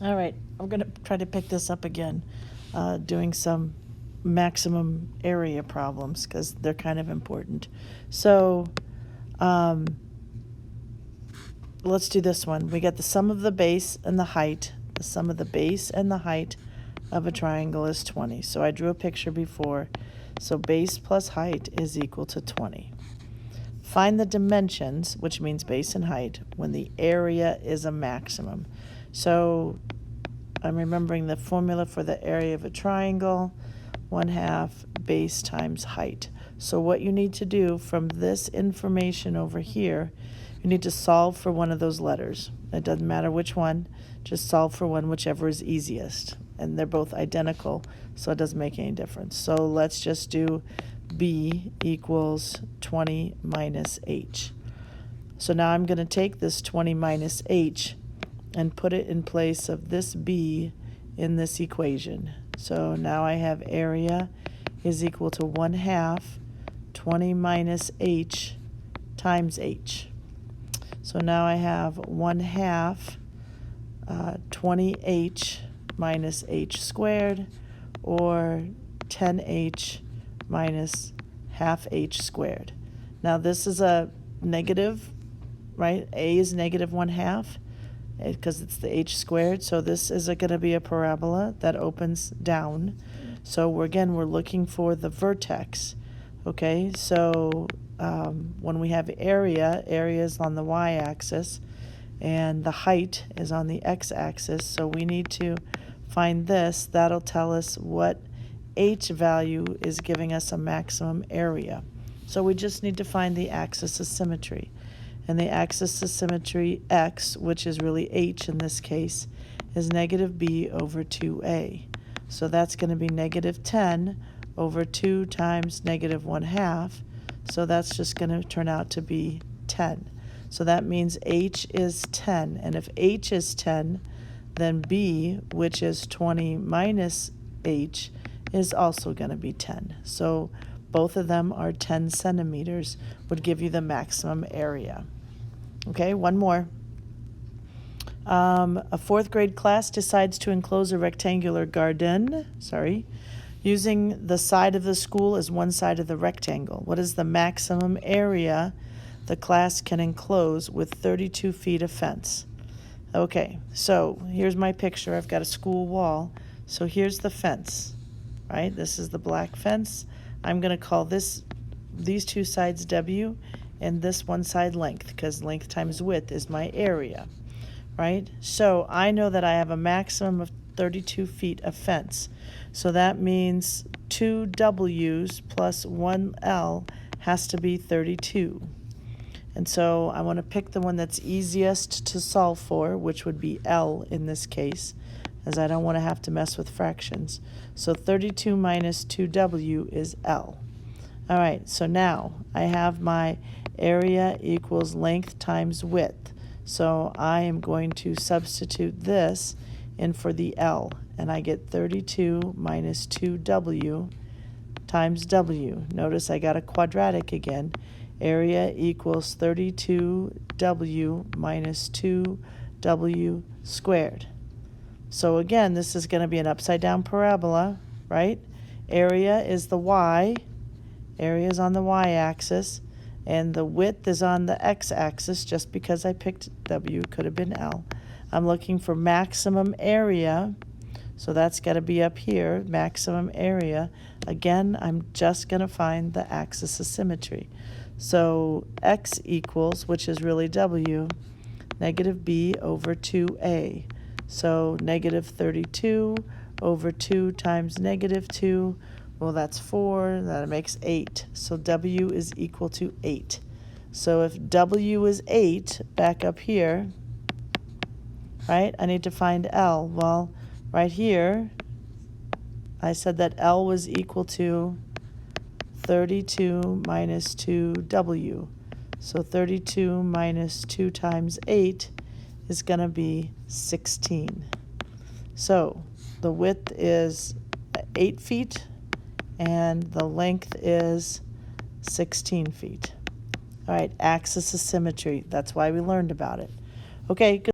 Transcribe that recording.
All right, I'm going to try to pick this up again, doing some maximum area problems because they're kind of important. So let's do this one. We got the sum of the base and the height. The sum of the base and the height of a triangle is 20. So I drew a picture before. So base plus height is equal to 20. Find the dimensions, which means base and height, when the area is a maximum. So I'm remembering the formula for the area of a triangle, 1/2 base times height. So what you need to do from this information over here, you need to solve for one of those letters. It doesn't matter which one, just solve for one, whichever is easiest. And they're both identical, so it doesn't make any difference. So let's just do B equals 20 minus H. So now I'm going to take this 20 minus H and put it in place of this B in this equation. So now I have area is equal to 1/2 20 minus H times H. So now I have 1/2 20H minus H squared, or 10H minus half H squared. Now this is a negative, right? A is negative 1/2 because it's the H squared. So this is going to be a parabola that opens down. So we're looking for the vertex. Okay, so when we have area is on the y-axis and the height is on the x-axis. So we need to find this. That'll tell us what H value is giving us a maximum area. So we just need to find the axis of symmetry. And the axis of symmetry x, which is really H in this case, is negative b over 2a. So that's going to be negative 10 over 2 times negative 1/2. So that's just going to turn out to be 10. So that means H is 10. And if H is 10, then B, which is 20 minus H, is also going to be 10. So both of them are 10 centimeters, would give you the maximum area. Okay, one more. A 4th grade class decides to enclose a rectangular garden, using the side of the school as one side of the rectangle. What is the maximum area the class can enclose with 32 feet of fence? Okay, so here's my picture. I've got a school wall. So here's the fence, right? This is the black fence. I'm going to call these two sides W and this one side length, because length times width is my area, right? So I know that I have a maximum of 32 feet of fence. So that means 2 W's plus 1 L has to be 32. And so I want to pick the one that's easiest to solve for, which would be L in this case, as I don't want to have to mess with fractions. So 32 minus 2W is L. All right, so now I have my area equals length times width. So I am going to substitute this in for the L, and I get 32 minus 2W times W. Notice I got a quadratic again. Area equals 32W minus 2W squared. So again, this is going to be an upside down parabola, right? Area is the y. Area is on the y-axis, and the width is on the x-axis. Just because I picked W, could have been L. I'm looking for maximum area, so that's got to be up here, maximum area. Again, I'm just going to find the axis of symmetry. So x equals, which is really W, negative b over 2a. So negative 32 over 2 times negative 2, well, that's 4. That makes 8. So W is equal to 8. So if W is 8, back up here, right, I need to find L. Well, right here, I said that L was equal to 32 minus 2W. So 32 minus 2 times 8 is going to be 16. So the width is 8 feet, and the length is 16 feet. All right, axis of symmetry. That's why we learned about it. Okay, good.